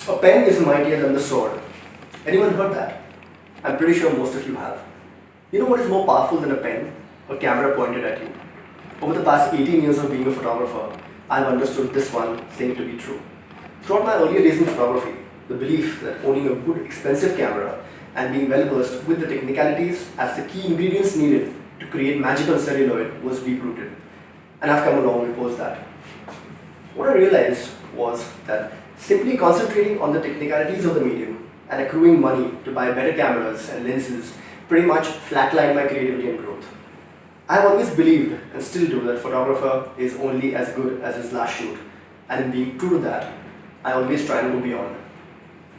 A pen is mightier than the sword. Anyone heard that? I'm pretty sure most of you have. You know what is more powerful than a pen? A camera pointed at you. Over the past 18 years of being a photographer, I've understood this one thing to be true. Throughout my earlier days in photography, the belief that owning a good, expensive camera and being well versed with the technicalities as the key ingredients needed to create magic on celluloid was deep-rooted. And I've come a long way post that. What I realized was that simply concentrating on the technicalities of the medium and accruing money to buy better cameras and lenses pretty much flatlined my creativity and growth. I've always believed, and still do, that photographer is only as good as his last shoot. And in being true to that, I always try and go beyond.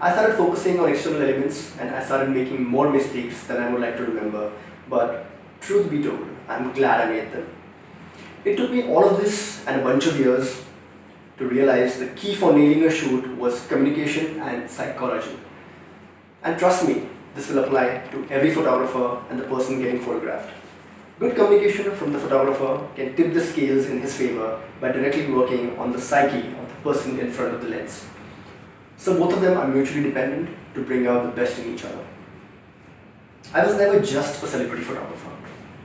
I started focusing on external elements and I started making more mistakes than I would like to remember. But truth be told, I'm glad I made them. It took me all of this and a bunch of years to realize the key for nailing a shoot was communication and psychology. And trust me, this will apply to every photographer and the person getting photographed. Good communication from the photographer can tip the scales in his favor by directly working on the psyche of the person in front of the lens. So both of them are mutually dependent to bring out the best in each other. I was never just a celebrity photographer.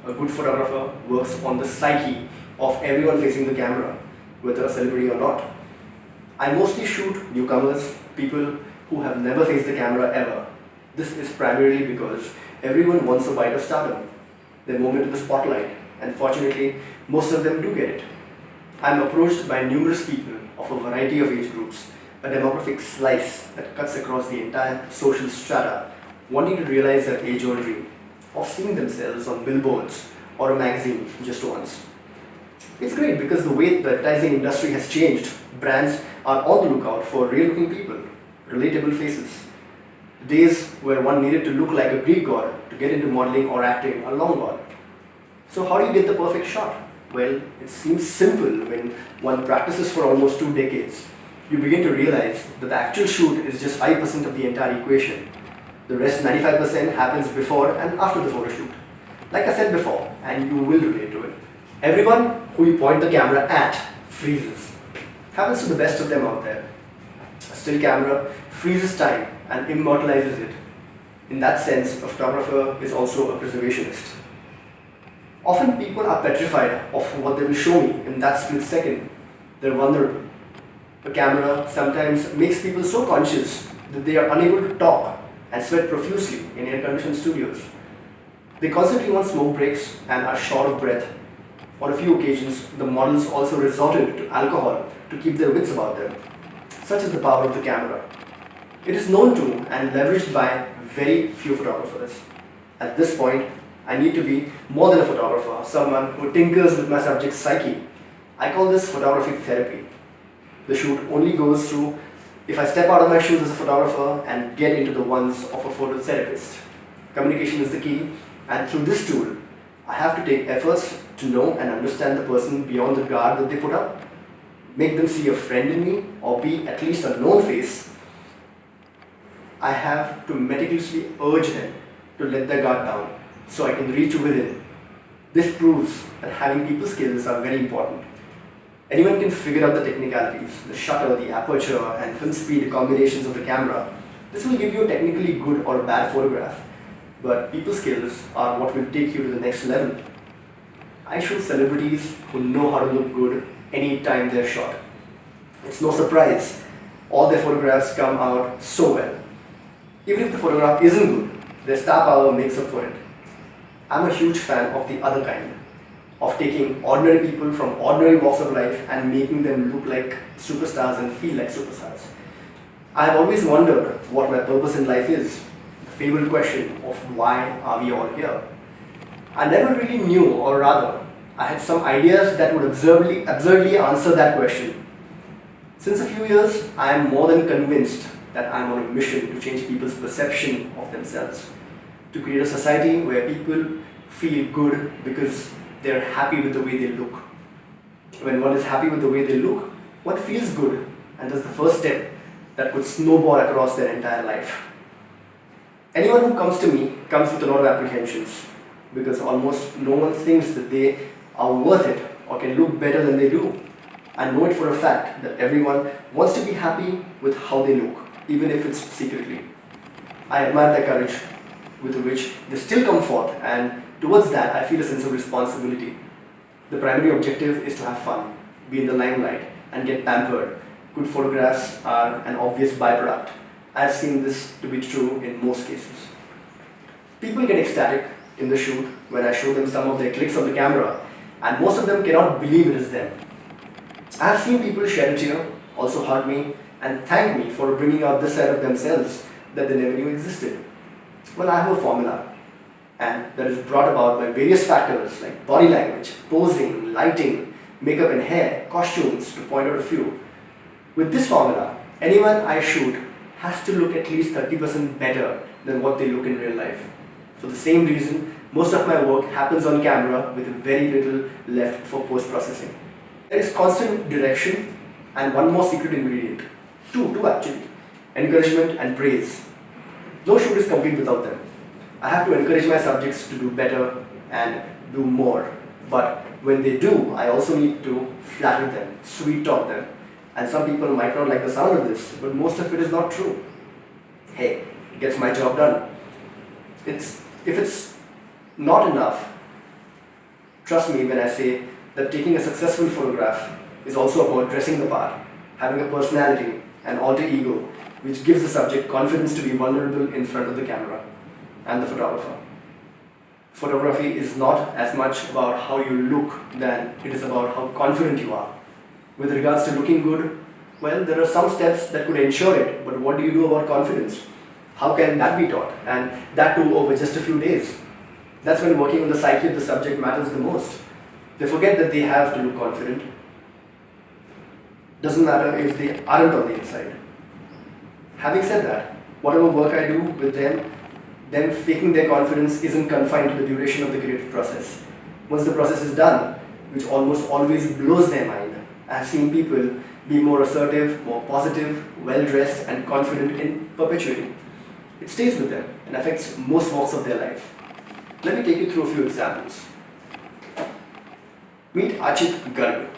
A good photographer works on the psyche of everyone facing the camera, whether a celebrity or not. I mostly shoot newcomers, people who have never faced the camera ever. This is primarily because everyone wants a bite of stardom, their moment in the spotlight, and fortunately, most of them do get it. I'm approached by numerous people of a variety of age groups, a demographic slice that cuts across the entire social strata, wanting to realize their age-old dream of seeing themselves on billboards or a magazine just once. It's great because the way the advertising industry has changed, brands are on the lookout for real-looking people, relatable faces. The days where one needed to look like a Greek god to get into modeling or acting are long gone. So how do you get the perfect shot? Well, it seems simple when one practices for almost 2 decades. You begin to realize that the actual shoot is just 5% of the entire equation. The rest 95% happens before and after the photo shoot. Like I said before, and you will relate to it, everyone who you point the camera at freezes. Happens to the best of them out there. A still camera freezes time and immortalizes it. In that sense, a photographer is also a preservationist. Often people are petrified of what they will show me in that split second. They're vulnerable. A camera sometimes makes people so conscious that they are unable to talk and sweat profusely in air-conditioned studios. They constantly want smoke breaks and are short of breath. On a few occasions, the models also resorted to alcohol to keep their wits about them. Such is the power of the camera. It is known to and leveraged by very few photographers. At this point, I need to be more than a photographer, someone who tinkers with my subject's psyche. I call this photographic therapy. The shoot only goes through if I step out of my shoes as a photographer and get into the ones of a phototherapist. Communication is the key, and through this tool, I have to take efforts to know and understand the person beyond the guard that they put up, make them see a friend in me, or be at least a known face. I have to meticulously urge them to let their guard down so I can reach within. This proves that having people skills are very important. Anyone can figure out the technicalities, the shutter, the aperture, and film speed combinations of the camera. This will give you a technically good or bad photograph, but people skills are what will take you to the next level. I shoot celebrities who know how to look good anytime they're shot. It's no surprise, all their photographs come out so well. Even if the photograph isn't good, their star power makes up for it. I'm a huge fan of the other kind, of taking ordinary people from ordinary walks of life and making them look like superstars and feel like superstars. I've always wondered what my purpose in life is, the fabled question of why are we all here. I never really knew, or rather, I had some ideas that would absurdly answer that question. Since a few years, I am more than convinced that I am on a mission to change people's perception of themselves, to create a society where people feel good because they're happy with the way they look. When one is happy with the way they look, one feels good, and that's the first step that could snowball across their entire life. Anyone who comes to me comes with a lot of apprehensions, because almost no one thinks that they are worth it or can look better than they do. I know it for a fact that everyone wants to be happy with how they look. even if it's secretly. I admire their courage with which they still come forth, and towards that I feel a sense of responsibility. The primary objective is to have fun, be in the limelight, and get pampered. Good photographs are an obvious byproduct. I've seen this to be true in most cases. People get ecstatic in the shoot when I show them some of their clicks on the camera, and most of them cannot believe it is them. I have seen people shed a tear, also hug me, and thank me for bringing out this side of themselves that they never knew existed. Well, I have a formula, and that is brought about by various factors like body language, posing, lighting, makeup and hair, costumes, to point out a few. With this formula, anyone I shoot has to look at least 30% better than what they look in real life. For the same reason, most of my work happens on camera with very little left for post-processing. There is constant direction and one more secret ingredient. Two actually. Encouragement and praise. No shoot is complete without them. I have to encourage my subjects to do better and do more. But when they do, I also need to flatter them, sweet talk them. And some people might not like the sound of this, but most of it is not true. Hey, it gets my job done. If it's not enough, trust me when I say that taking a successful photograph is also about dressing the part, having a personality, an alter ego, which gives the subject confidence to be vulnerable in front of the camera and the photographer. Photography is not as much about how you look than it is about how confident you are. With regards to looking good, well, there are some steps that could ensure it, but what do you do about confidence? How can that be taught? And that too over just a few days. That's when working on the psyche of the subject matters the most. They forget that they have to look confident. Doesn't matter if they aren't on the inside. Having said that, whatever work I do with them faking their confidence isn't confined to the duration of the creative process. Once the process is done, which almost always blows their mind, I've seen people be more assertive, more positive, well-dressed and confident in perpetuity. It stays with them and affects most walks of their life. Let me take you through a few examples. Meet Achit Garg.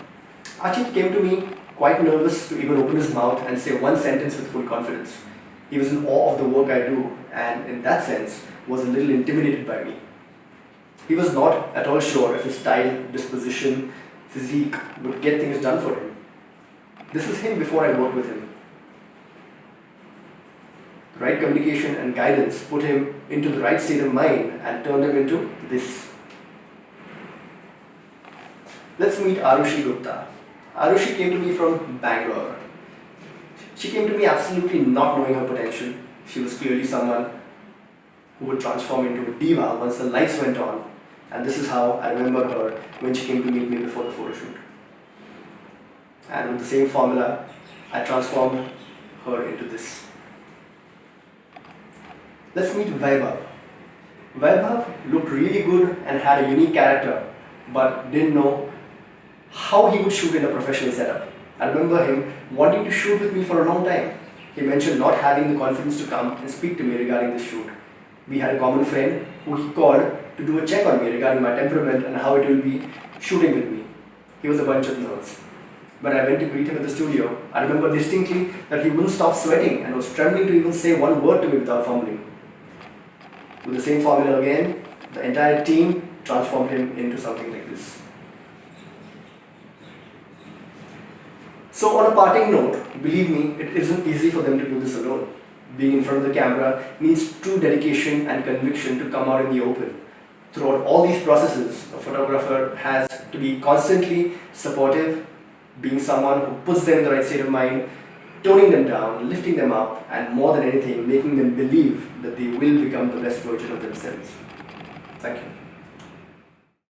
Achit came to me quite nervous to even open his mouth and say one sentence with full confidence. He was in awe of the work I do and in that sense was a little intimidated by me. He was not at all sure if his style, disposition, physique would get things done for him. This is him before I worked with him. The right communication and guidance put him into the right state of mind and turned him into this. Let's meet Arushi Gupta. Arushi came to me from Bangalore. She came to me absolutely not knowing her potential. She was clearly someone who would transform into a diva once the lights went on. And this is how I remember her when she came to meet me before the photo shoot. And with the same formula, I transformed her into this. Let's meet Vaibhav. Vaibhav looked really good and had a unique character, but didn't know how he would shoot in a professional setup. I remember him wanting to shoot with me for a long time. He mentioned not having the confidence to come and speak to me regarding the shoot. We had a common friend who he called to do a check on me regarding my temperament and how it will be shooting with me. He was a bunch of nerves. When I went to greet him at the studio, I remember distinctly that he wouldn't stop sweating and was trembling to even say one word to me without fumbling. With the same formula again, the entire team transformed him into something like this. So on a parting note, believe me, it isn't easy for them to do this alone. Being in front of the camera needs true dedication and conviction to come out in the open. Throughout all these processes, a photographer has to be constantly supportive, being someone who puts them in the right state of mind, toning them down, lifting them up, and more than anything, making them believe that they will become the best version of themselves. Thank you.